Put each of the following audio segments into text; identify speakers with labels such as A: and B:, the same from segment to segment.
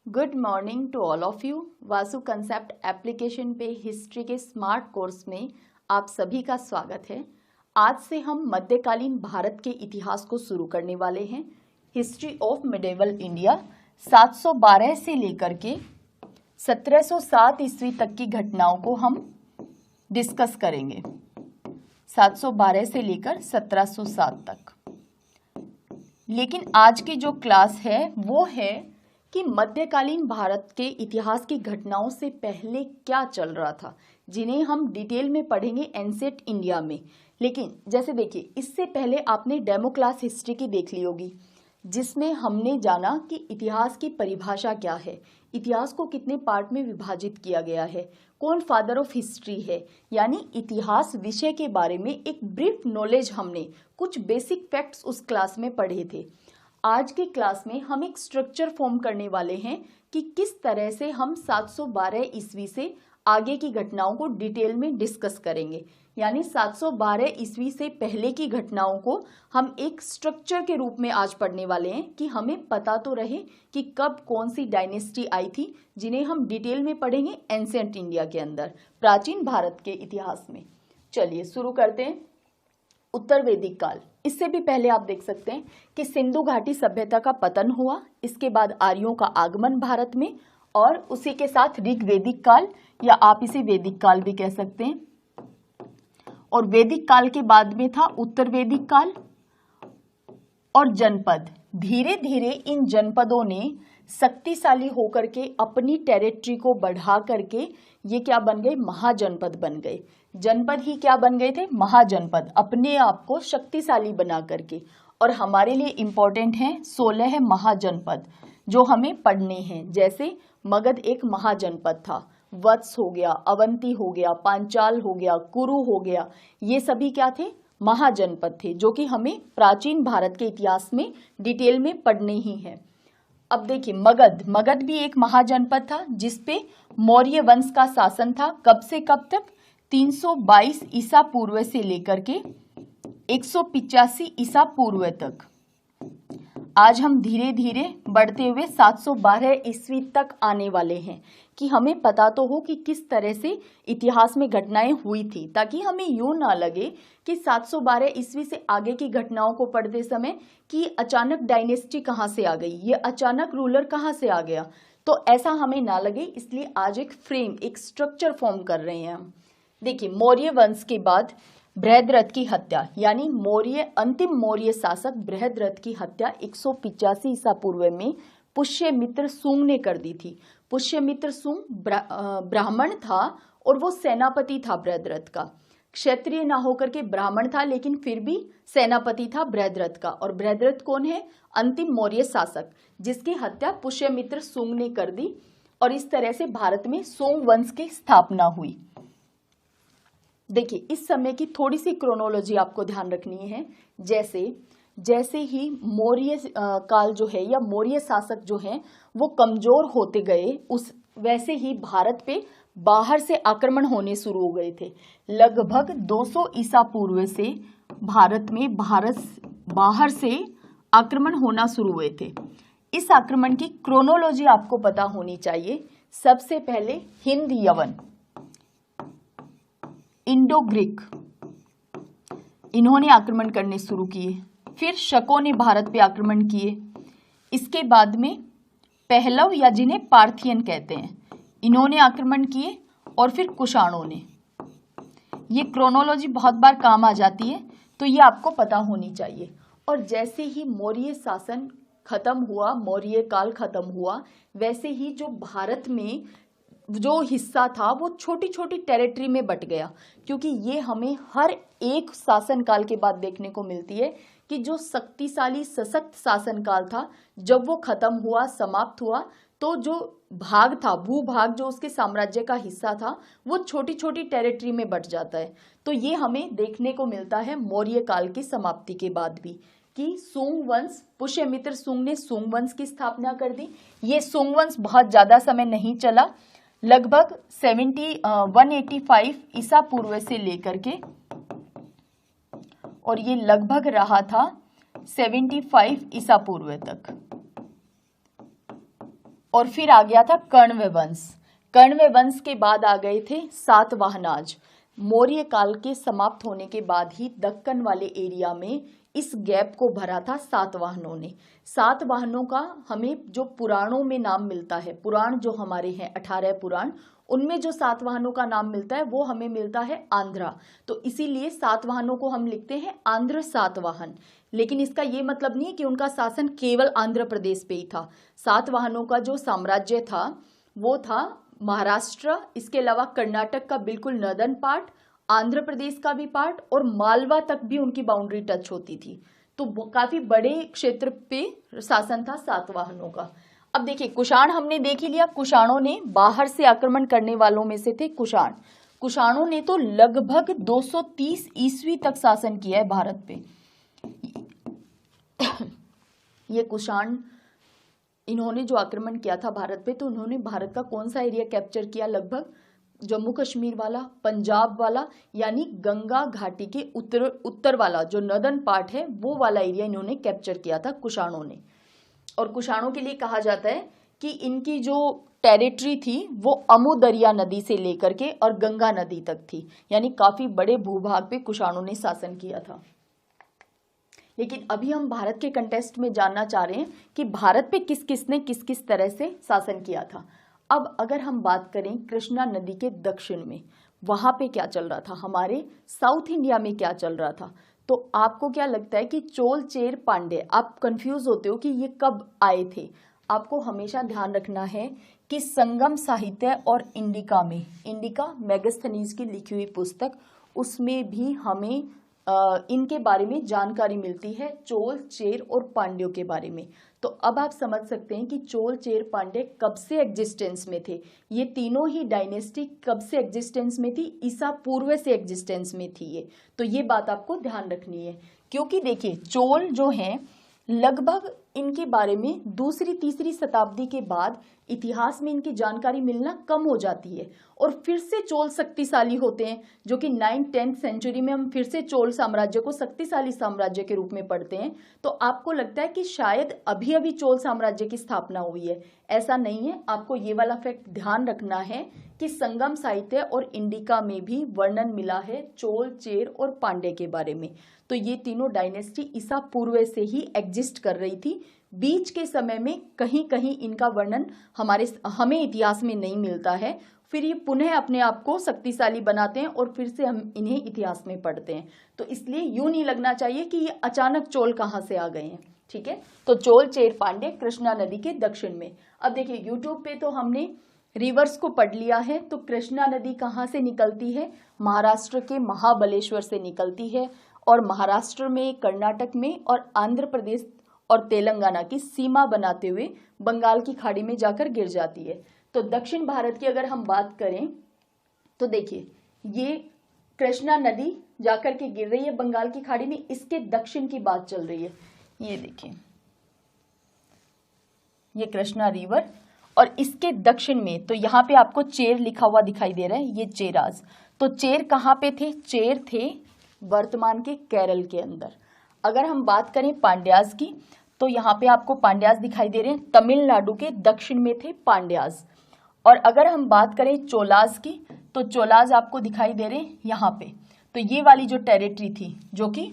A: Good morning to all of you. Vasu concept application पे history के smart course में आप सभी का स्वागत है। आज से हम मध्यकालीन भारत के इतिहास को शुरू करने वाले हैं। हिस्ट्री ऑफ मिडेवल इंडिया 712 से लेकर के 1707 ईस्वी तक की घटनाओं को हम डिस्कस करेंगे। 712 से लेकर 1707 तक। लेकिन आज की जो क्लास है वो है कि मध्यकालीन भारत के इतिहास की घटनाओं से पहले क्या चल रहा था, जिन्हें हम डिटेल में पढ़ेंगे एंसेंट इंडिया में। लेकिन जैसे देखिए, इससे पहले आपने डेमो क्लास हिस्ट्री की देख ली होगी, जिसमें हमने जाना कि इतिहास की परिभाषा क्या है, इतिहास को कितने पार्ट में विभाजित किया गया है, कौन फादर ऑफ हिस्ट्री है, यानी इतिहास विषय के बारे में एक ब्रीफ नॉलेज हमने कुछ बेसिक फैक्ट्स उस क्लास में पढ़े थे। आज की क्लास में हम एक स्ट्रक्चर फॉर्म करने वाले हैं कि किस तरह से हम 712 ईस्वी से आगे की घटनाओं को डिटेल में डिस्कस करेंगे। यानी 712 ईस्वी से पहले की घटनाओं को हम एक स्ट्रक्चर के रूप में आज पढ़ने वाले हैं कि हमें पता तो रहे कि कब कौन सी डायनेस्टी आई थी, जिन्हें हम डिटेल में पढ़ेंगे एंसेंट इंडिया के अंदर, प्राचीन भारत के इतिहास में। चलिए शुरू करते हैं। उत्तर वैदिक काल, इससे भी पहले आप देख सकते हैं कि सिंधु घाटी सभ्यता का पतन हुआ, इसके बाद आर्यों का आगमन भारत में, और उसी के साथ ऋग्वैदिक काल या आप इसे वैदिक काल भी कह सकते हैं। और वैदिक काल के बाद में था उत्तर वैदिक काल और जनपद। धीरे धीरे इन जनपदों ने शक्तिशाली होकर के अपनी टेरिटरी को बढ़ा करके ये क्या बन गए, महाजनपद बन गए। जनपद ही क्या बन गए थे, महाजनपद, अपने आप को शक्तिशाली बना करके। और हमारे लिए इंपॉर्टेंट है 16 महाजनपद जो हमें पढ़ने हैं। जैसे मगध एक महाजनपद था, वत्स हो गया, अवंती हो गया, पांचाल हो गया, कुरु हो गया, ये सभी क्या थे, महाजनपद थे, जो कि हमें प्राचीन भारत के इतिहास में डिटेल में पढ़ने ही हैं। अब देखिए, मगध भी एक महाजनपद था जिसपे मौर्य वंश का शासन था। कब से कब तक, 322 ईसा पूर्व से लेकर के 185 ईसा पूर्व तक। आज हम धीरे धीरे बढ़ते हुए 712 ईस्वी तक आने वाले हैं कि हमें पता तो हो कि किस तरह से इतिहास में घटनाएं हुई थी, ताकि हमें यूं ना लगे कि 712 ईस्वी से आगे की घटनाओं को पढ़ते समय कि अचानक डायनेस्टी कहाँ से आ गई, ये अचानक रूलर कहाँ से आ गया, तो ऐसा हमें ना लगे। इसलिए आज एक फ्रेम, एक स्ट्रक्चर फॉर्म कर रहे हैं हम। देखिए, मौर्य वंश के बाद बृहद्रथ की हत्या, यानी अंतिम मौर्य शासक बृहद्रथ की हत्या 185 ईसा पूर्व में पुष्यमित्र सूंग ने कर दी थी। पुष्यमित्र सूंग ब्राह्मण था और वो सेनापति था बृहद्रथ का। क्षत्रिय ना होकर के ब्राह्मण था, लेकिन फिर भी सेनापति था बृहद्रथ का। और बृहद्रथ कौन है, अंतिम मौर्य शासक, जिसकी हत्या पुष्यमित्र सूंग ने कर दी। और इस तरह से भारत में सोंग वंश की स्थापना हुई। देखिए, इस समय की थोड़ी सी क्रोनोलॉजी आपको ध्यान रखनी है। जैसे ही मौर्य काल जो है या मौर्य शासक जो हैं वो कमजोर होते गए, वैसे ही भारत पे बाहर से आक्रमण होने शुरू हो गए थे। लगभग 200 ईसा पूर्व से भारत में बाहर से आक्रमण होना शुरू हुए थे। इस आक्रमण की क्रोनोलॉजी आपको पता होनी चाहिए। सबसे पहले हिंद यवन, इंडो ग्रीक, इन्होंने आक्रमण करने शुरू किए। फिर शकों ने भारत पे आक्रमण किए। इसके बाद में पहलव या जिन्हें पार्थियन कहते हैं, इन्होंने आक्रमण किए। और फिर कुषाणों ने। ये क्रोनोलॉजी बहुत बार काम आ जाती है, तो ये आपको पता होनी चाहिए। और जैसे ही मौर्य शासन खत्म हुआ, मौर्य काल खत्म हुआ, वैसे ही जो भारत में जो हिस्सा था वो छोटी छोटी टेरिटरी में बट गया। क्योंकि ये हमें हर एक शासनकाल के बाद देखने को मिलती है कि जो शक्तिशाली सशक्त शासनकाल था, जब वो खत्म हुआ, समाप्त हुआ, तो जो भाग था, भूभाग जो उसके साम्राज्य का हिस्सा था, वो छोटी छोटी टेरिटरी में बट जाता है। तो ये हमें देखने को मिलता है मौर्य काल की समाप्ति के बाद भी कि सूंग वंश, पुष्यमित्र सूंग ने सूंग वंश की स्थापना कर दी। ये सूंग वंश बहुत ज्यादा समय नहीं चला, लगभग 185 ईसा पूर्व से लेकर के, और ये लगभग रहा था 75 ईसा पूर्व तक। और फिर आ गया था कण्व वंश। कण्व वंश के बाद आ गए थे सातवाहनाज। मौर्य काल के समाप्त होने के बाद ही दक्कन वाले एरिया में इस गैप को भरा था सातवाहनों ने। सातवाहनों का हमें जो पुराणों में नाम मिलता है, पुराण जो हमारे हैं 18 पुराण, उनमें जो सातवाहनों का नाम मिलता है वो हमें मिलता है आंध्रा। तो इसीलिए सातवाहनों को हम लिखते हैं आंध्र सातवाहन। लेकिन इसका ये मतलब नहीं है कि उनका शासन केवल आंध्र प्रदेश पे ही था। सातवाहनों का जो साम्राज्य था वो था महाराष्ट्र, इसके अलावा कर्नाटक का बिल्कुल नॉर्दर्न पार्ट, आंध्र प्रदेश का भी पार्ट और मालवा तक भी उनकी बाउंड्री टच होती थी। तो काफी बड़े क्षेत्र पे शासन था सातवाहनों का। अब देखिए कुषाण हमने देख ही लिया। कुषाणों ने बाहर से आक्रमण करने वालों में से थे कुषाण। कुषाणों ने तो लगभग 230 ईस्वी तक शासन किया है भारत पे। ये कुषाण, इन्होंने जो आक्रमण किया था भारत पे, तो उन्होंने भारत का कौन सा एरिया कैप्चर किया? लगभग जम्मू कश्मीर वाला, पंजाब वाला, यानी गंगा घाटी के उत्तर वाला जो नॉर्दर्न पार्ट है वो वाला एरिया इन्होंने कैप्चर किया था कुषाणों ने। और कुषाणों के लिए कहा जाता है कि इनकी जो टेरिटरी थी वो अमु दरिया नदी से लेकर के और गंगा नदी तक थी, यानी काफी बड़े भूभाग पे कुषाणों ने शासन किया था। लेकिन अभी हम भारत के कंटेस्ट में जानना चाह रहे हैं कि भारत पे किस किस ने किस किस तरह से शासन किया था। अब अगर हम बात करें कृष्णा नदी के दक्षिण में, वहां पे क्या चल रहा था, हमारे साउथ इंडिया में क्या चल रहा था, तो आपको क्या लगता है कि चोल चेर पांड्य, आप कंफ्यूज होते हो कि ये कब आए थे? आपको हमेशा ध्यान रखना है कि संगम साहित्य और इंडिका में, इंडिका मेगास्थनीज की लिखी हुई पुस्तक, उसमें भी हमें इनके बारे में जानकारी मिलती है, चोल चेर और पांड्यों के बारे में। तो अब आप समझ सकते हैं कि चोल चेर पांड्य कब से एग्जिस्टेंस में थे। ये तीनों ही डायनेस्टी कब से एग्जिस्टेंस में थी? ईसा पूर्व से एग्जिस्टेंस में थी ये। तो ये बात आपको ध्यान रखनी है, क्योंकि देखिए चोल जो हैं लगभग इनके बारे में दूसरी तीसरी शताब्दी के बाद इतिहास में इनकी जानकारी मिलना कम हो जाती है और फिर से चोल शक्तिशाली होते हैं, जो कि 9th-10th सेंचुरी में हम फिर से चोल साम्राज्य को शक्तिशाली साम्राज्य के रूप में पढ़ते हैं। तो आपको लगता है कि शायद अभी अभी चोल साम्राज्य की स्थापना हुई है, ऐसा नहीं है। आपको ये वाला फैक्ट ध्यान रखना है कि संगम साहित्य और इंडिका में भी वर्णन मिला है चोल चेर और पांड्य के बारे में। तो ये तीनों डायनेस्टी ईसा पूर्व से ही एग्जिस्ट कर रही थी। बीच के समय में कहीं कहीं इनका वर्णन हमें इतिहास में नहीं मिलता है, फिर ये पुनः अपने आप को शक्तिशाली बनाते हैं और फिर से हम इन्हें इतिहास में पढ़ते हैं। तो इसलिए यूं नहीं लगना चाहिए कि ये अचानक चोल कहाँ से आ गए हैं। ठीक है, तो चोल चेर पांड्य कृष्णा नदी के दक्षिण में। अब देखिए यूट्यूब पे तो हमने रिवर्स को पढ़ लिया है। तो कृष्णा नदी कहाँ से निकलती है? महाराष्ट्र के महाबलेश्वर से निकलती है और महाराष्ट्र में, कर्नाटक में और आंध्र प्रदेश और तेलंगाना की सीमा बनाते हुए बंगाल की खाड़ी में जाकर गिर जाती है। तो दक्षिण भारत की अगर हम बात करें तो देखिए ये कृष्णा नदी जाकर के गिर रही है बंगाल की खाड़ी में, इसके दक्षिण की बात चल रही है। ये देखिए ये कृष्णा रिवर और इसके दक्षिण में, तो यहाँ पे आपको चेर लिखा हुआ दिखाई दे रहा है, ये चेराज। तो चेर कहाँ पे थे? चेर थे वर्तमान के केरल के अंदर। अगर हम बात करें पांड्याज की, तो यहाँ पे आपको पांड्याज दिखाई दे रहे हैं, तमिलनाडु के दक्षिण में थे पांड्याज। और अगर हम बात करें चोलाज की, तो चोलाज आपको दिखाई दे रहे हैं यहाँ पे। तो ये वाली जो टेरिटरी थी जो कि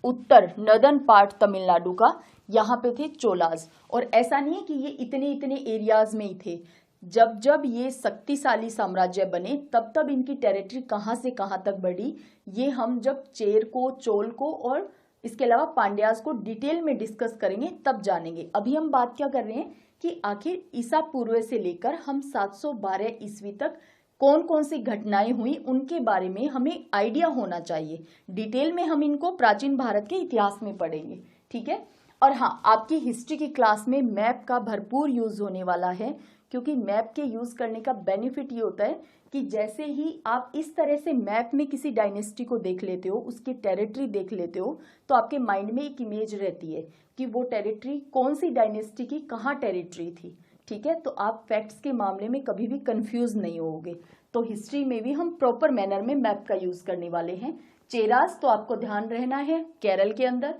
A: उत्तर नॉर्दर्न पार्ट तमिलनाडु का, यहाँ पे थे चोलाज। और ऐसा नहीं है कि ये इतने इतने एरियाज में ही थे, जब जब ये शक्तिशाली साम्राज्य बने तब तब इनकी टेरिटरी कहाँ से कहाँ तक बढ़ी, ये हम जब चेर को, चोल को और इसके अलावा पांड्याज को डिटेल में डिस्कस करेंगे तब जानेंगे। अभी हम बात क्या कर रहे हैं कि आखिर ईसा पूर्व से लेकर हम 712 ईस्वी तक कौन कौन सी घटनाएं हुई उनके बारे में हमें आइडिया होना चाहिए। डिटेल में हम इनको प्राचीन भारत के इतिहास में पढ़ेंगे, ठीक है। और हाँ, आपकी हिस्ट्री की क्लास में मैप का भरपूर यूज होने वाला है, क्योंकि मैप के यूज करने का बेनिफिट ये होता है कि जैसे ही आप इस तरह से मैप में किसी डायनेस्टी को देख लेते हो, उसकी टेरिटरी देख लेते हो, तो आपके माइंड में एक इमेज रहती है कि वो टेरिटरी कौन सी डायनेस्टी की कहाँ टेरिटरी थी, ठीक है। तो आप फैक्ट्स के मामले में कभी भी कंफ्यूज नहीं होगे। तो हिस्ट्री में भी हम प्रॉपर मैनर में मैप का यूज करने वाले हैं। चेरास तो आपको ध्यान रहना है केरल के अंदर।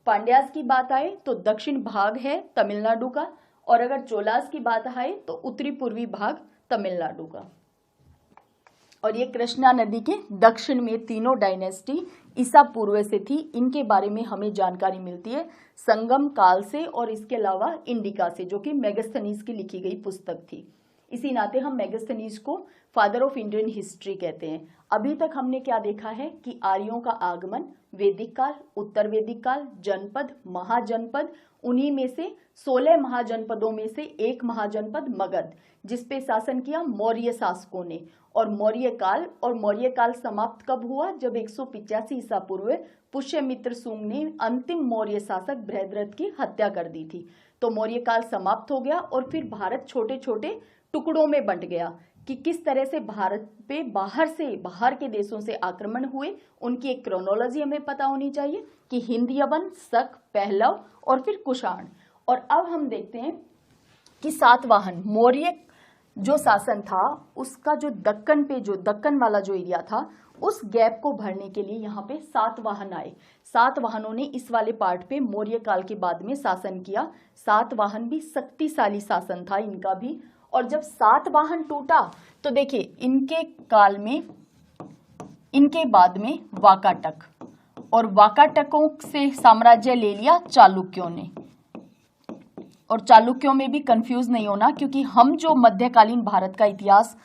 A: पांड्यास की बात आए तो दक्षिण भाग है तमिलनाडु का, और अगर चोलास की बात आए तो उत्तरी पूर्वी भाग तमिलनाडु का। और ये कृष्णा नदी के दक्षिण में तीनों डायनेस्टी ईसा पूर्व से थी। इनके बारे में हमें जानकारी मिलती है संगम काल से और इसके अलावा इंडिका से, जो कि मेगास्थनीज की लिखी गई पुस्तक थी। इसी नाते हम मेगास्थनीज को फादर ऑफ इंडियन हिस्ट्री कहते हैं। अभी तक हमने क्या देखा है कि आर्यों का आगमन, वैदिक काल, उत्तर वैदिक काल, जनपद, महाजनपद, उन्हीं में से 16 महाजनपदों में से एक महाजनपद मगध, जिसपे शासन किया मौर्य शासकों ने, और मौर्य काल समाप्त कब हुआ? जब 185 ईसा पूर्व पुष्यमित्र सुंग ने अंतिम मौर्य शासक बृहद्रथ की हत्या कर दी थी। तो मौर्य काल समाप्त हो गया और फिर भारत छोटे छोटे टुकड़ों में बंट गया कि किस तरह से भारत पे बाहर के देशों से आक्रमण हुए। उनकी एक क्रोनोलॉजी हमें पता होनी चाहिए कि हिंद यवन, शक, पहलव और फिर कुषाण। और अब हम देखते हैं कि सातवाहन मौर्य जो शासन था उसका जो दक्कन वाला जो एरिया था, उस गैप को भरने के लिए यहाँ पे सातवाहन आए। सातवाहनों ने इस वाले पार्ट पे मौर्य काल के बाद में शासन किया। सातवाहन भी शक्तिशाली शासन था इनका भी। और जब सातवाहन टूटा तो देखिए इनके काल में, इनके बाद में वाकाटक, और वाकाटकों से साम्राज्य ले लिया चालुक्यों ने। और चालुक्यों में भी कंफ्यूज नहीं होना, क्योंकि हम जो मध्यकालीन भारत का इतिहास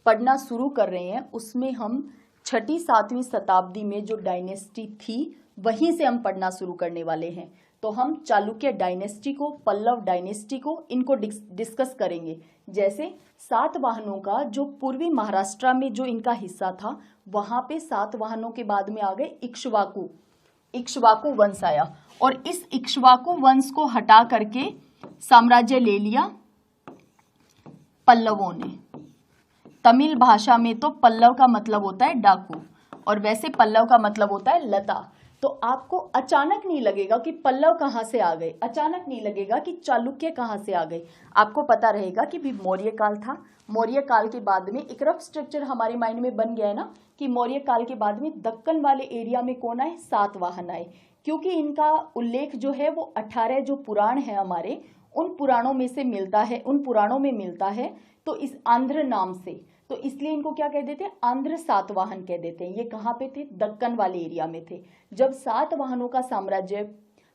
A: पढ़ना शुरू कर रहे हैं उसमें हम 6वीं 7वीं शताब्दी में जो डायनेस्टी थी वहीं से हम पढ़ना शुरू करने वाले हैं। तो हम चालुक्य डायनेस्टी को, पल्लव डायनेस्टी को, इनको डिस्कस करेंगे। जैसे सातवाहनों का जो पूर्वी महाराष्ट्र में जो इनका हिस्सा था, वहां पे सातवाहनों के बाद में आ गए इक्ष्वाकु वंश आया, और इस इक्ष्वाकु वंश को हटा करके साम्राज्य ले लिया पल्लवों ने। तमिल भाषा में तो पल्लव का मतलब होता है डाकू, और वैसे पल्लव का मतलब होता है लता। तो आपको अचानक नहीं लगेगा कि पल्लव कहाँ से आ गए, अचानक नहीं लगेगा कि चालुक्य कहाँ से आ गए। आपको पता रहेगा कि भी मौर्य काल था। मौर्य काल के बाद में एक रफ स्ट्रक्चर हमारे माइंड में बन गया है ना कि मौर्य काल के बाद में दक्कन वाले एरिया में कौन आए? सातवाहन आए। क्योंकि इनका उल्लेख जो है वो 18 जो पुराण है हमारे, उन पुराणों में मिलता है। तो इस आंध्र नाम से, तो इसलिए इनको क्या कह देते हैं? आंध्र सातवाहन कह देते हैं। ये कहाँ पे थे? दक्कन वाले एरिया में थे। जब सातवाहनों का साम्राज्य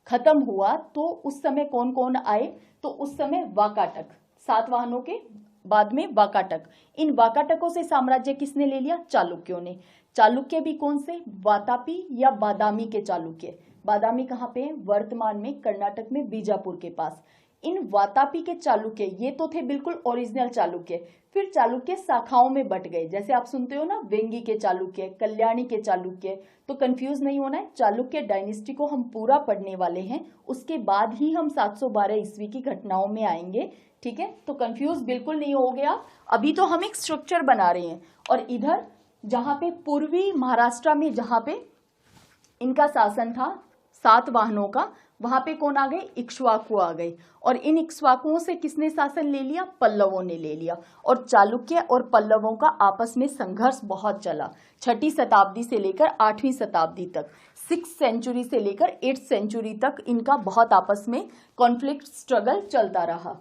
A: खत्म हुआ तो उस समय कौन कौन आए? तो उस समय वाकाटक, सातवाहनों के बाद में वाकाटक। इन वाकाटकों से साम्राज्य किसने ले लिया? चालुक्यों ने। चालुक्य भी कौन से? वातापी या बादामी के चालुक्य। बादामी कहाँ पे है? वर्तमान में कर्नाटक में बीजापुर के पास। इन वातापी के चालुक्य ये तो थे बिल्कुल ओरिजिनल चालुक्य। फिर चालुक्य शाखाओं में बट गए, जैसे आप सुनते हो ना वेंगी के चालुक्य, कल्याणी के चालुक्य। तो कंफ्यूज नहीं होना है, चालुक्य डायनेस्टी को हम पूरा पढ़ने वाले हैं, उसके बाद ही हम 712 ईस्वी की घटनाओं में आएंगे। ठीक है, तो कंफ्यूज बिल्कुल नहीं हो गया। अभी तो हम एक स्ट्रक्चर बना रहे हैं। और इधर जहां पे पूर्वी महाराष्ट्र में जहां पे इनका शासन था सातवाहनों का, वहां पे कौन आ गए? इक्ष्वाकु आ गए। और इन इक्ष्वाकुओं से किसने शासन ले लिया? पल्लवों ने ले लिया। और चालुक्य और पल्लवों का आपस में संघर्ष बहुत चला, 6वीं शताब्दी से लेकर 8वीं शताब्दी तक, 6th सेंचुरी से लेकर 8th सेंचुरी तक इनका बहुत आपस में कॉन्फ्लिक्ट, स्ट्रगल चलता रहा।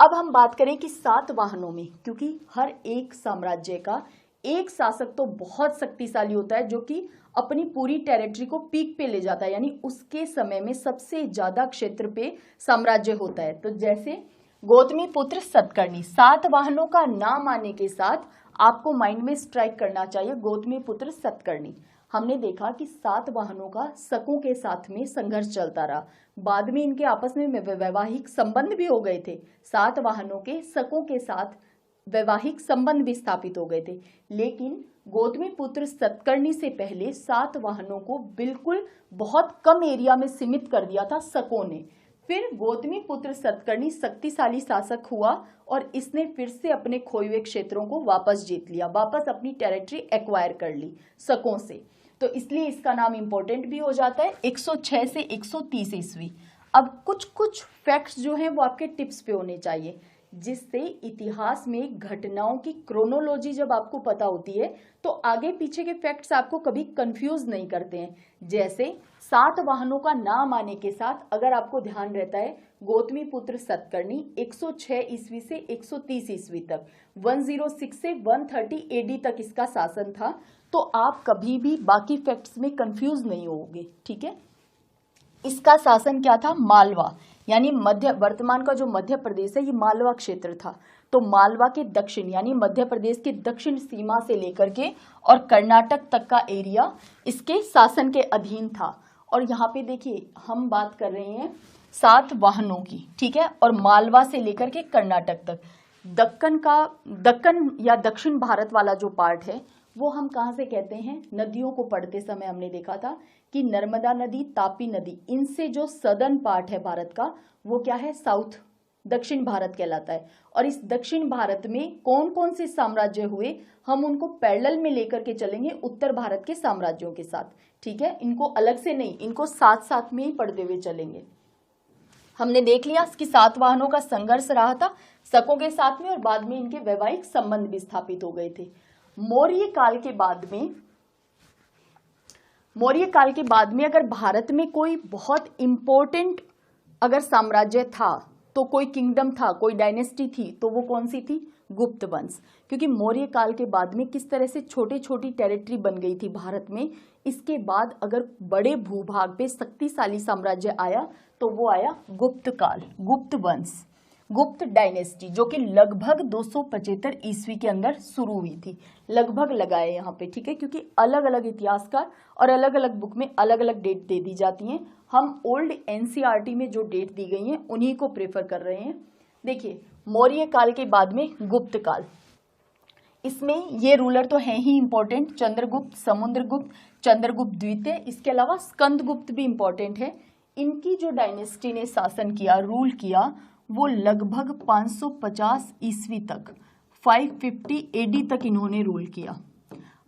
A: अब हम बात करें कि सातवाहनों में, क्योंकि हर एक साम्राज्य का एक शासक तो बहुत शक्तिशाली होता है जो कि अपनी पूरी टेरिटरी को पीक पे ले जाता है, यानी उसके समय में सबसे ज्यादा क्षेत्र पे साम्राज्य होता है। तो जैसे गौतमी पुत्र सतकर्णी, सातवाहनों का नाम आने के साथ आपको माइंड में स्ट्राइक करना चाहिए गौतमी पुत्र सतकर्णी। हमने देखा कि सातवाहनों का शकों के साथ में संघर्ष चलता रहा, बाद में इनके आपस में वैवाहिक संबंध भी हो गए थे। सातवाहनों के शकों के साथ वैवाहिक संबंध भी स्थापित हो गए थे। लेकिन गौतमी पुत्र सतकर्णी से पहले सातवाहनों को बिल्कुल बहुत कम एरिया में सीमित कर दिया था शकों ने। फिर गौतमी पुत्र सतकर्णी शक्तिशाली शासक हुआ और इसने फिर से अपने खोए हुए क्षेत्रों को वापस जीत लिया, वापस अपनी टेरिटरी एक्वायर कर ली शकों से। तो इसलिए इसका नाम इंपॉर्टेंट भी हो जाता है। 106 से 130 ईस्वी। अब कुछ फैक्ट्स जो हैं वो आपके टिप्स पे होने चाहिए। जिससे इतिहास में घटनाओं की क्रोनोलॉजी जब आपको पता होती है तो आगे पीछे के फैक्ट्स आपको कभी कंफ्यूज नहीं करते हैं। जैसे 7 वाहनों का नाम आने के साथ अगर आपको ध्यान रहता है गौतमी पुत्र सतकर्णी 106 ईस्वी से 130 ईस्वी तक, 106 से 130 एडी तक इसका शासन था, तो आप कभी भी बाकी फैक्ट्स में कंफ्यूज नहीं होगे। ठीक है, इसका शासन क्या था? मालवा, यानी मध्य, वर्तमान का जो मध्य प्रदेश है ये मालवा क्षेत्र था। तो मालवा के दक्षिण यानी मध्य प्रदेश के दक्षिण सीमा से लेकर के और कर्नाटक तक का एरिया इसके शासन के अधीन था। और यहाँ पे देखिए हम बात कर रहे हैं 7 वाहनों की, ठीक है, और मालवा से लेकर के कर्नाटक तक। दक्कन या दक्षिण भारत वाला जो पार्ट है वो हम कहाँ से कहते हैं? नदियों को पढ़ते समय हमने देखा था कि नर्मदा नदी, तापी नदी, इनसे जो सदर्न पार्ट है भारत का वो क्या है? साउथ, दक्षिण भारत कहलाता है। और इस दक्षिण भारत में कौन कौन से साम्राज्य हुए हम उनको पैरेलल में लेकर के चलेंगे उत्तर भारत के साम्राज्यों के साथ। ठीक है, इनको अलग से नहीं, इनको साथ साथ में ही पढ़ते हुए चलेंगे। हमने देख लिया कि 7 वाहनों का संघर्ष रहा था शकों के साथ में और बाद में इनके वैवाहिक संबंध भी स्थापित हो गए थे। मौर्य काल के बाद में अगर भारत में कोई बहुत इंपॉर्टेंट अगर साम्राज्य था, तो कोई किंगडम था, कोई डायनेस्टी थी, तो वो कौन सी थी? गुप्त वंश। क्योंकि मौर्य काल के बाद में किस तरह से छोटी छोटी टेरिटरी बन गई थी भारत में, इसके बाद अगर बड़े भूभाग पे शक्तिशाली साम्राज्य आया तो वो आया गुप्त काल, गुप्त वंश, गुप्त डायनेस्टी, जो कि लगभग 275 ईस्वी के अंदर शुरू हुई थी। लगभग लगाए यहाँ पे, ठीक है, क्योंकि अलग अलग इतिहासकार और अलग अलग बुक में अलग अलग डेट दे दी जाती हैं। हम ओल्ड एनसीईआरटी में जो डेट दी गई हैं उन्हीं को प्रेफर कर रहे हैं। देखिए, मौर्य काल के बाद में गुप्त काल, इसमें ये रूलर तो हैं ही इंपॉर्टेंट, चंद्रगुप्त, समुद्रगुप्त, चंद्रगुप्त द्वितीय, इसके अलावा स्कंदगुप्त भी इंपॉर्टेंट है। इनकी जो डायनेस्टी ने शासन किया, रूल किया, वो लगभग 550 ईस्वी तक, 550 एडी तक इन्होंने रूल किया।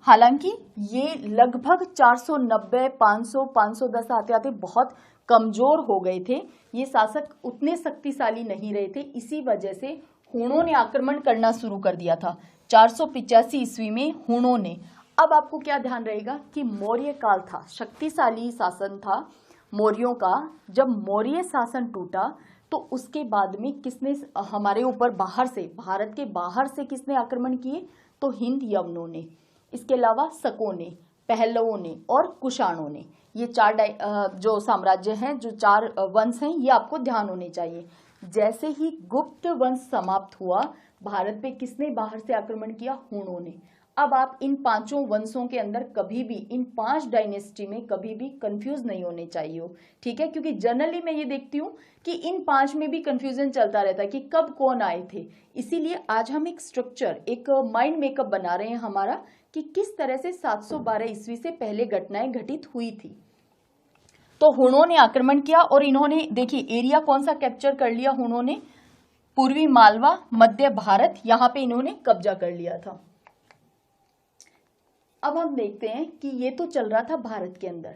A: हालांकि ये लगभग 490, 500, 510 आते आते बहुत कमजोर हो गए थे। ये शासक उतने शक्तिशाली नहीं रहे थे, इसी वजह से हुणों ने आक्रमण करना शुरू कर दिया था 485 ईस्वी में हुणों ने। अब आपको क्या ध्यान रहेगा कि मौर्य काल था, शक्तिशाली शासन था मौर्यों का। जब मौर्य शासन टूटा तो उसके बाद में किसने हमारे ऊपर बाहर से, भारत के बाहर से किसने आक्रमण किए? तो हिंद यवनों ने, इसके अलावा शकों ने, पहलवों ने और कुषाणों ने। ये 4 जो साम्राज्य हैं, जो 4 वंश हैं, ये आपको ध्यान होने चाहिए। जैसे ही गुप्त वंश समाप्त हुआ, भारत पे किसने बाहर से आक्रमण किया? हुणों ने। अब आप इन 5 वंशों के अंदर कभी भी, इन 5 डायनेस्टी में कभी भी कंफ्यूज नहीं होने चाहिए हो, ठीक है, क्योंकि जनरली मैं ये देखती हूँ कि इन 5 में भी कंफ्यूजन चलता रहता है कि कब कौन आए थे। इसीलिए आज हम एक स्ट्रक्चर, एक माइंड मेकअप बना रहे हैं हमारा कि किस तरह से 712 ईस्वी से पहले घटनाएं घटित हुई थी। तो हुणों ने आक्रमण किया और इन्होंने, देखिए एरिया कौन सा कैप्चर कर लिया हुणों ने? पूर्वी मालवा, मध्य भारत, यहाँ पे इन्होंने कब्जा कर लिया था। अब हम देखते हैं कि ये तो चल रहा था भारत के अंदर।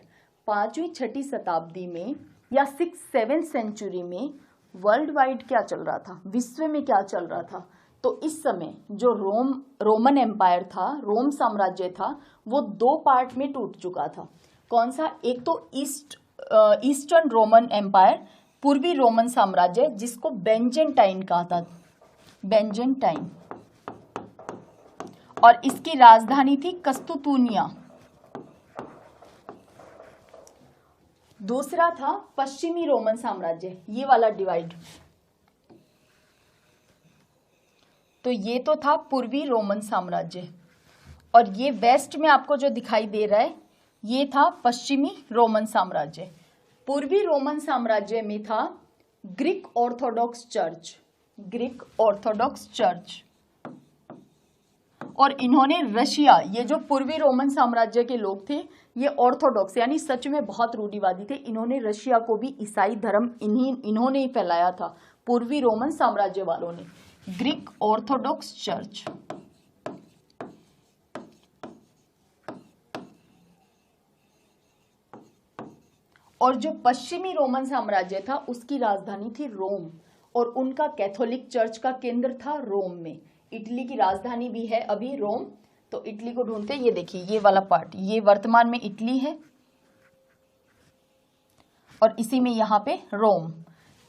A: 5वीं 6वीं शताब्दी में या 6-7 सेंचुरी में वर्ल्ड वाइड क्या चल रहा था, विश्व में क्या चल रहा था? तो इस समय जो रोमन एम्पायर था, रोम साम्राज्य था, वो 2 पार्ट में टूट चुका था। कौन सा? एक तो ईस्टर्न रोमन एम्पायर, पूर्वी रोमन साम्राज्य, जिसको बेंजेंटाइन कहा था, बेंजेंटाइन, और इसकी राजधानी थी कस्तुतुनिया। दूसरा था पश्चिमी रोमन साम्राज्य, ये वाला डिवाइड। तो ये तो था पूर्वी रोमन साम्राज्य, और ये वेस्ट में आपको जो दिखाई दे रहा है ये था पश्चिमी रोमन साम्राज्य। पूर्वी रोमन साम्राज्य में था Greek Orthodox church, Greek Orthodox church, और इन्होंने रशिया, ये जो पूर्वी रोमन साम्राज्य के लोग थे ये ऑर्थोडॉक्स यानी सच में बहुत रूढ़िवादी थे, इन्होंने रशिया को भी ईसाई धर्म इन्होंने ही फैलाया था, पूर्वी रोमन साम्राज्य वालों ने। Greek Orthodox church. और जो पश्चिमी रोमन साम्राज्य था उसकी राजधानी थी रोम, और उनका कैथोलिक चर्च का केंद्र था रोम में। इटली की राजधानी भी है अभी रोम। तो इटली को ढूंढते हैं, ये देखिए ये वाला पार्ट, ये वर्तमान में इटली है और इसी में यहाँ पे रोम।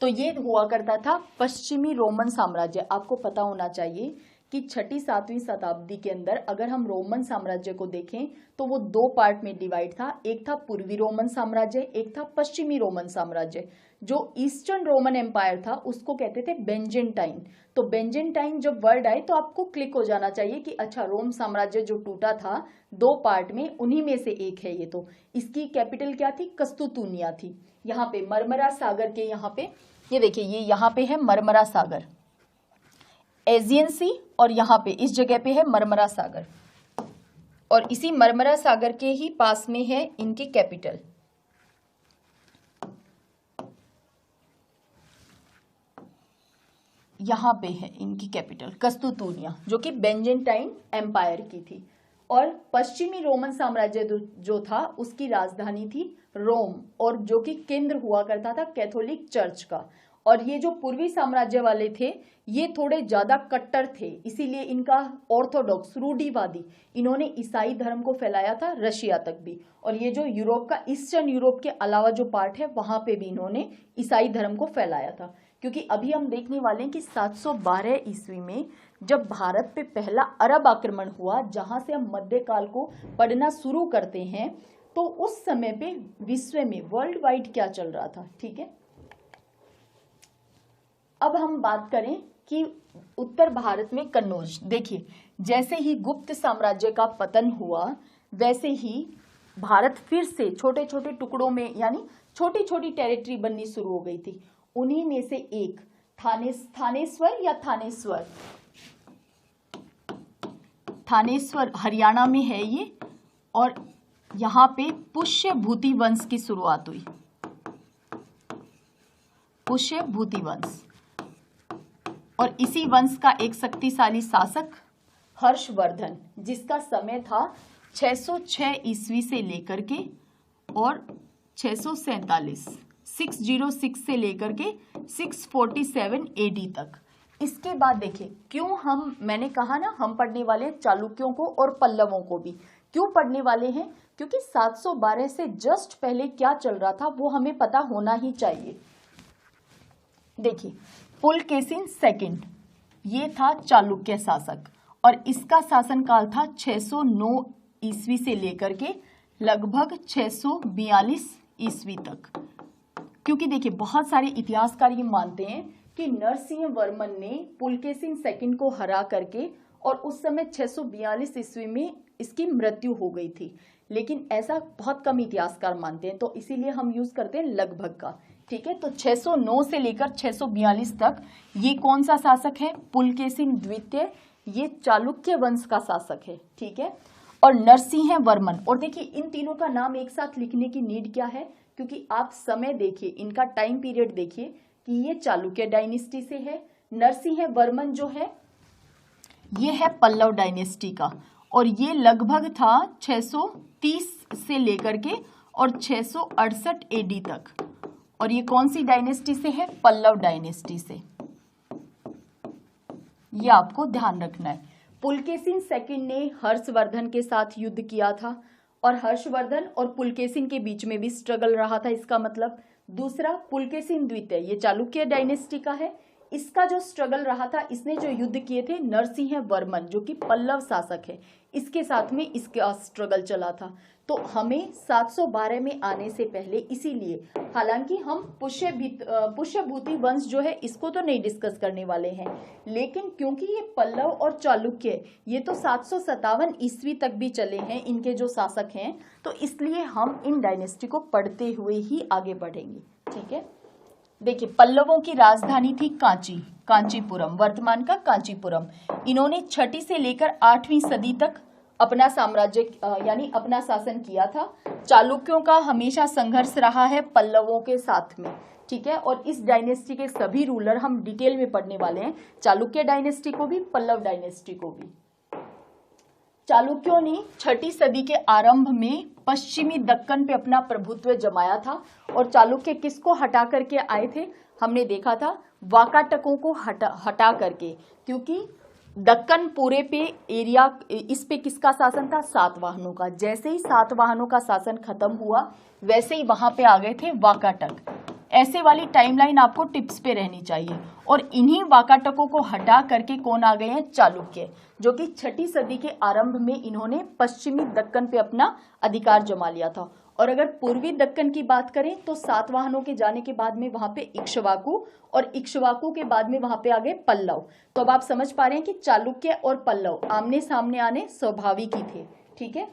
A: तो ये हुआ करता था पश्चिमी रोमन साम्राज्य। आपको पता होना चाहिए कि 6वीं-7वीं शताब्दी के अंदर अगर हम रोमन साम्राज्य को देखें तो वो 2 पार्ट में डिवाइड था। एक था पूर्वी रोमन साम्राज्य, एक था पश्चिमी रोमन साम्राज्य। जो ईस्टर्न रोमन एम्पायर था उसको कहते थे बेंजेंटाइन। तो बेंजेंटाइन जब वर्ड आए तो आपको क्लिक हो जाना चाहिए कि अच्छा, रोम साम्राज्य जो टूटा था 2 पार्ट में, उन्हीं में से एक है ये। तो इसकी कैपिटल क्या थी? कस्तुतुनिया थी। यहाँ पे मरमरा सागर के, यहाँ पे ये देखिए, ये यहाँ पे है मरमरा सागर, एजियन सी, और यहाँ पे इस जगह पे है मरमरा सागर, और इसी मरमरा सागर के ही पास में है इनकी कैपिटल। यहाँ पे है इनकी कैपिटल कस्तुतुनिया, जो कि बेंजेंटाइन एम्पायर की थी। और पश्चिमी रोमन साम्राज्य जो था उसकी राजधानी थी रोम, और जो कि केंद्र हुआ करता था कैथोलिक चर्च का। और ये जो पूर्वी साम्राज्य वाले थे ये थोड़े ज्यादा कट्टर थे, इसीलिए इनका ऑर्थोडॉक्स, रूढ़िवादी, इन्होंने ईसाई धर्म को फैलाया था रशिया तक भी। और ये जो यूरोप का, ईस्टर्न यूरोप के अलावा जो पार्ट है वहां पे भी इन्होंने ईसाई धर्म को फैलाया था। क्योंकि अभी हम देखने वाले हैं कि 712 ईस्वी में जब भारत पे पहला अरब आक्रमण हुआ, जहां से हम मध्यकाल को पढ़ना शुरू करते हैं, तो उस समय पे विश्व में वर्ल्ड वाइड क्या चल रहा था। ठीक है, अब हम बात करें कि उत्तर भारत में कन्नौज। देखिए, जैसे ही गुप्त साम्राज्य का पतन हुआ वैसे ही भारत फिर से छोटे छोटे टुकड़ों में, यानी छोटी छोटी टेरिटरी बननी शुरू हो गई थी। उन्हीं में से एक थानेश्वर या थानेश्वर हरियाणा में है ये, और यहाँ पे पुष्यभूति वंश की शुरुआत हुई। पुष्यभूति वंश, और इसी वंश का एक शक्तिशाली शासक हर्षवर्धन, जिसका समय था 606 ईस्वी से लेकर के और 647, 606 से लेकर के 647 एडी तक। इसके बाद देखिए, क्यों मैंने कहा ना हम पढ़ने वाले चालुक्यों को और पल्लवों को भी। क्यों पढ़ने वाले हैं? क्योंकि 712 से जस्ट पहले क्या चल रहा था वो हमें पता होना ही चाहिए। देखिए, पुलकेशिन सेकंड, ये था चालुक्य शासक, और इसका शासनकाल था 609 ईस्वी से लेकर के लगभग 642 ईस्वी तक। क्योंकि देखिए, बहुत सारे इतिहासकार ये मानते हैं कि नरसिंह वर्मन ने पुलकेशिन सेकंड को हरा करके, और उस समय 642 ईस्वी में इसकी मृत्यु हो गई थी, लेकिन ऐसा बहुत कम इतिहासकार मानते हैं, तो इसीलिए हम यूज करते हैं लगभग का। ठीक है, तो 609 से लेकर 642 तक ये कौन सा शासक है? पुलकेशिन द्वितीय, ये चालुक्य वंश का शासक है। ठीक है, और नरसिंह वर्मन। और देखिए, इन तीनों का नाम एक साथ लिखने की नीड क्या है? क्योंकि आप समय देखिए, इनका टाइम पीरियड देखिए कि ये चालुक्य डायनेस्टी से है। नरसिंह वर्मन जो है ये है पल्लव डायनेस्टी का, और ये लगभग था 630 से लेकर के और 668 एडी तक। और ये कौन सी डायनेस्टी से है? पल्लव डायनेस्टी से। ये आपको ध्यान रखना है। पुलकेशिन सेकंड ने हर्षवर्धन के साथ युद्ध किया था, और हर्षवर्धन और पुलकेशिन के बीच में भी स्ट्रगल रहा था, इसका मतलब। दूसरा, पुलकेशिन द्वितीय, ये चालुक्य डायनेस्टी का है, इसका जो स्ट्रगल रहा था, इसने जो युद्ध किए थे नरसिंह वर्मन जो कि पल्लव शासक है, इसके साथ में इसका स्ट्रगल चला था। तो हमें 712 में आने से पहले, इसीलिए हालांकि हम पुष्यभूति वंश जो है इसको तो नहीं डिस्कस करने वाले हैं, लेकिन क्योंकि ये पल्लव और चालुक्य ये तो 757 ईस्वी तक भी चले हैं इनके जो शासक हैं, तो इसलिए हम इन डायनेस्टी को पढ़ते हुए ही आगे बढ़ेंगे। ठीक है, देखिए, पल्लवों की राजधानी थी कांचीपुरम, वर्तमान का कांचीपुरम। इन्होंने 6वीं से लेकर 8वीं सदी तक अपना साम्राज्य यानी अपना शासन किया था। चालुक्यों का हमेशा संघर्ष रहा है पल्लवों के साथ में। ठीक है, और इस डायनेस्टी के सभी रूलर हम डिटेल में पढ़ने वाले हैं, चालुक्य डायनेस्टी को भी, पल्लव डायनेस्टी को भी। चालुक्यों ने 6वीं सदी के आरंभ में पश्चिमी दक्कन पे अपना प्रभुत्व जमाया था, और चालुक्य किसको हटा करके आए थे? हमने देखा था वाकाटकों को हटा करके, क्योंकि दक्कन पूरे पे एरिया, इस पे किसका शासन था? सातवाहनों का। जैसे ही सातवाहनों का शासन खत्म हुआ वैसे ही वहां पे आ गए थे वाकाटक। ऐसे वाली टाइमलाइन आपको टिप्स पे रहनी चाहिए। और इन्हीं वाकाटकों को हटा करके कौन आ गए हैं? चालुक्य, जो कि 6ठी सदी के आरंभ में इन्होंने पश्चिमी दक्कन पे अपना अधिकार जमा लिया था। और अगर पूर्वी दक्कन की बात करें तो सातवाहनों के जाने के बाद में वहां पे इक्ष्वाकु, और इक्ष्वाकु के बाद में वहां पे आ गए पल्लव। तो अब आप समझ पा रहे हैं कि चालुक्य और पल्लव आमने सामने आने स्वाभाविक ही थे। ठीक है,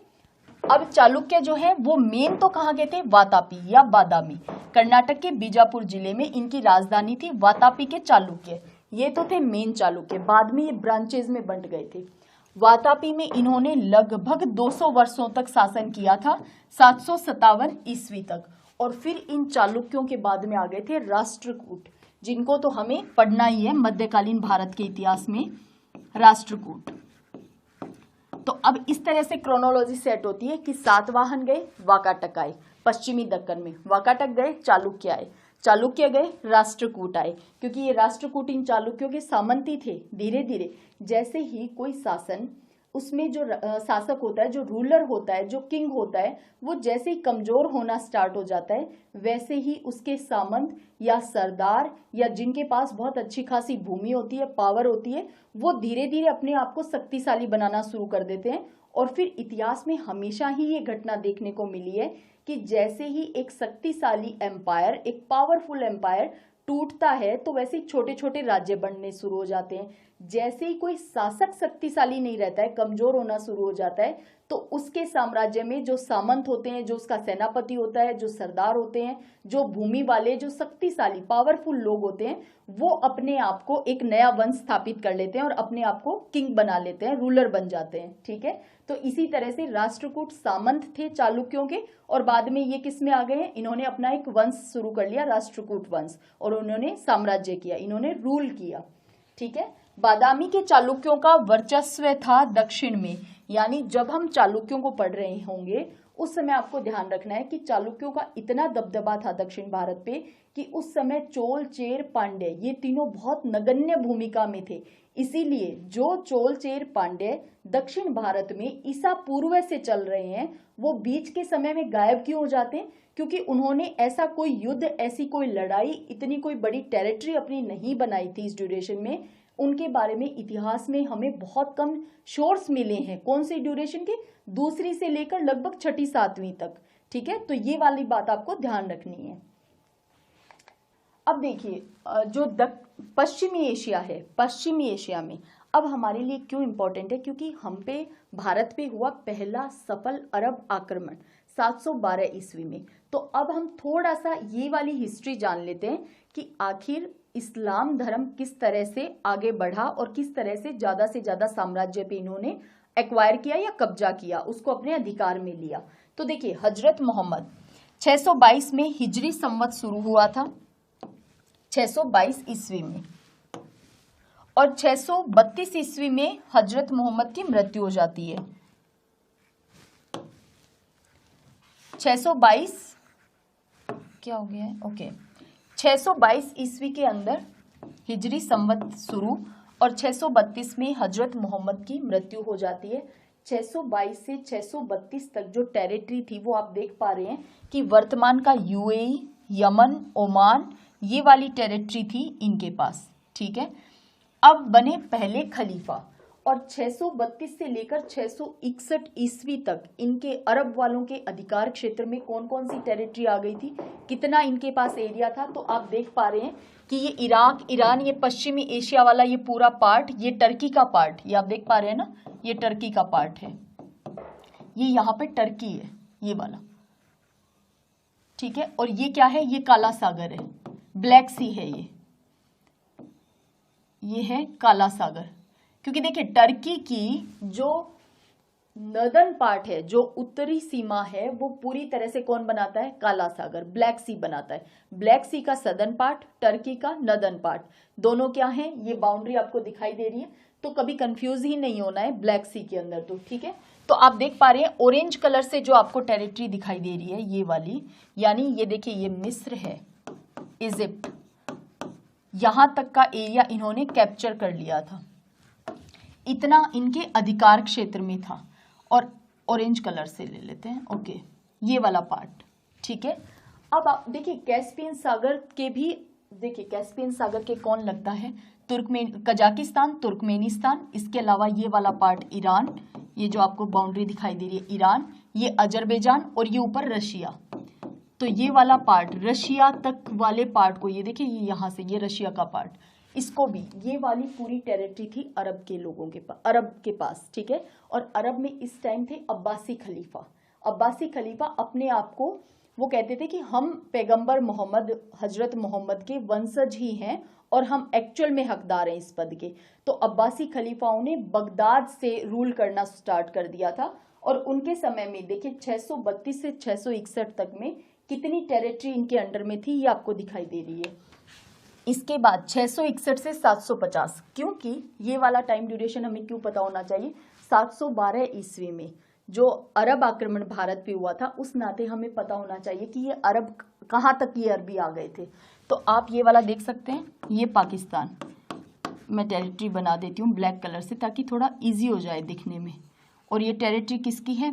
A: अब चालुक्य जो है वो मेन तो कहाँ गए थे? वातापी या बादामी, कर्नाटक के बीजापुर जिले में इनकी राजधानी थी। वातापी के चालुक्य ये तो थे मेन चालुक्य, बाद में ये ब्रांचेज में बंट गए थे। वातापी में इन्होंने लगभग 200 वर्षों तक शासन किया था, 757 ईस्वी तक। और फिर इन चालुक्यों के बाद में आ गए थे राष्ट्रकूट, जिनको तो हमें पढ़ना ही है मध्यकालीन भारत के इतिहास में, राष्ट्रकूट। तो अब इस तरह से क्रोनोलॉजी सेट होती है कि सातवाहन गए, वाकाटक आए, पश्चिमी दक्कन में वाकाटक गए, चालुक्य आए, चालुक्य गए, राष्ट्रकूट आए, क्योंकि ये राष्ट्रकूट इन चालुक्यों के सामंती थे। धीरे धीरे जैसे ही कोई शासन, उसमें जो शासक होता है, जो रूलर होता है, जो किंग होता है, वो जैसे ही कमजोर होना स्टार्ट हो जाता है, वैसे ही उसके सामंत या सरदार या जिनके पास बहुत अच्छी खासी भूमि होती है, पावर होती है, वो धीरे धीरे अपने आप को शक्तिशाली बनाना शुरू कर देते हैं। और फिर इतिहास में हमेशा ही ये घटना देखने को मिली है कि जैसे ही एक शक्तिशाली एम्पायर, एक पावरफुल एम्पायर टूटता है तो वैसे ही छोटे छोटे राज्य बनने शुरू हो जाते हैं। जैसे ही कोई शासक शक्तिशाली नहीं रहता है, कमजोर होना शुरू हो जाता है, तो उसके साम्राज्य में जो सामंत होते हैं, जो उसका सेनापति होता है, जो सरदार होते हैं, जो भूमि वाले, जो शक्तिशाली पावरफुल लोग होते हैं, वो अपने आप को एक नया वंश स्थापित कर लेते हैं और अपने आप को किंग बना लेते हैं, रूलर बन जाते हैं। ठीक है, तो इसी तरह से राष्ट्रकूट सामंत थे चालुक्यों के, और बाद में ये किस में आ गए हैं? इन्होंने अपना एक वंश शुरू कर लिया, राष्ट्रकूट वंश, और उन्होंने साम्राज्य किया, इन्होंने रूल किया। ठीक है, बादामी के चालुक्यों का वर्चस्व था दक्षिण में, यानी जब हम चालुक्यों को पढ़ रहे होंगे उस समय आपको ध्यान रखना है कि चालुक्यों का इतना दबदबा था दक्षिण भारत पे कि उस समय चोल, चेर, पांड्य ये तीनों बहुत नगण्य भूमिका में थे। इसीलिए जो चोल, चेर, पांड्य दक्षिण भारत में ईसा पूर्व से चल रहे हैं, वो बीच के समय में गायब क्यों हो जाते हैं? क्योंकि उन्होंने ऐसा कोई युद्ध, ऐसी कोई लड़ाई, इतनी कोई बड़ी टेरिटरी अपनी नहीं बनाई थी इस ड्यूरेशन में। उनके बारे में इतिहास में हमें बहुत कम सोर्स मिले हैं। कौन से ड्यूरेशन के? दूसरी से लेकर लगभग 6ठी 7वीं तक। ठीक है, तो ये वाली बात आपको ध्यान रखनी है। अब देखिए, जो पश्चिमी एशिया है, पश्चिमी एशिया में अब हमारे लिए क्यों इंपॉर्टेंट है? क्योंकि हम पे, भारत पे हुआ पहला सफल अरब आक्रमण 712 ईस्वी में। तो अब हम थोड़ा सा ये वाली हिस्ट्री जान लेते हैं कि आखिर इस्लाम धर्म किस तरह से आगे बढ़ा और किस तरह से ज्यादा साम्राज्य पे इन्होंने एक्वायर किया या कब्जा किया, उसको अपने अधिकार में लिया। तो देखिए, हजरत मोहम्मद 622 में हिजरी संवत शुरू हुआ था, 622 ईस्वी में, और 632 ईस्वी में हजरत मोहम्मद की मृत्यु हो जाती है। 622 क्या हो गया है? ओके, 622 ईस्वी के अंदर हिजरी संवत शुरू, और 632 में हजरत मोहम्मद की मृत्यु हो जाती है। 622 से 632 तक जो टेरिटरी थी वो आप देख पा रहे हैं कि वर्तमान का यूएई, यमन, ओमान, ये वाली टेरिटरी थी इनके पास। ठीक है, अब बने पहले खलीफा, और 632 से लेकर 661 ईस्वी तक इनके अरब वालों के अधिकार क्षेत्र में कौन कौन सी टेरिटरी आ गई थी, कितना इनके पास एरिया था। तो आप देख पा रहे हैं कि ये इराक, ईरान, ये पश्चिमी एशिया वाला ये पूरा पार्ट, ये टर्की का पार्ट, ये आप देख पा रहे हैं ना, ये टर्की का पार्ट है, ये यहाँ पे टर्की है, ये वाला। ठीक है, और ये क्या है? ये काला सागर है, ब्लैक सी है, ये है काला सागर। क्योंकि देखिए, टर्की की जो नर्दर्न पार्ट है, जो उत्तरी सीमा है, वो पूरी तरह से कौन बनाता है? काला सागर, ब्लैक सी बनाता है। ब्लैक सी का सदर्न पार्ट, टर्की का नर्दर्न पार्ट, दोनों क्या है? ये बाउंड्री आपको दिखाई दे रही है, तो कभी कंफ्यूज ही नहीं होना है ब्लैक सी के अंदर। तो ठीक है, तो आप देख पा रहे हैं ऑरेंज कलर से जो आपको टेरिटरी दिखाई दे रही है, ये वाली, यानी ये देखिए, ये मिस्र है, इजिप्ट, यहाँ तक का एरिया इन्होंने कैप्चर कर लिया था, इतना इनके अधिकार क्षेत्र में था। और ऑरेंज कलर से ले लेते हैं, ओके, ये वाला पार्ट, ठीक है। अब आप देखिए कैस्पियन सागर के भी, देखिए कैस्पियन सागर के कौन लगता है, कजाकिस्तान, तुर्कमेनिस्तान, इसके अलावा ये वाला पार्ट ईरान, ये जो आपको बाउंड्री दिखाई दे रही है ईरान, ये अजरबैजान और ये ऊपर रशिया। तो ये वाला पार्ट रशिया तक वाले पार्ट को, ये देखिए ये यहाँ से, ये रशिया का पार्ट, इसको भी, ये वाली पूरी टेरिटरी थी अरब के लोगों के पास, अरब के पास, ठीक है। और अरब में इस टाइम थे अब्बासी खलीफा। अब्बासी खलीफा अपने आप को वो कहते थे कि हम पैगंबर मोहम्मद, हजरत मोहम्मद के वंशज ही हैं और हम एक्चुअल में हकदार हैं इस पद के। तो अब्बासी खलीफाओं ने बगदाद से रूल करना स्टार्ट कर दिया था। और उनके समय में देखिए 632 से 661 तक में कितनी टेरिटरी इनके अंडर में थी, ये आपको दिखाई दे रही है। इसके बाद 661 से 750, क्योंकि ये वाला टाइम ड्यूरेशन हमें क्यों पता होना चाहिए, 712 ईस्वी में जो अरब आक्रमण भारत पे हुआ था, उस नाते हमें पता होना चाहिए कि ये अरब कहाँ तक ये अरबी आ गए थे। तो आप ये वाला देख सकते हैं, ये पाकिस्तान, मैं टेरिटरी बना देती हूँ ब्लैक कलर से ताकि थोड़ा इजी हो जाए दिखने में। और ये टेरिटरी किसकी है,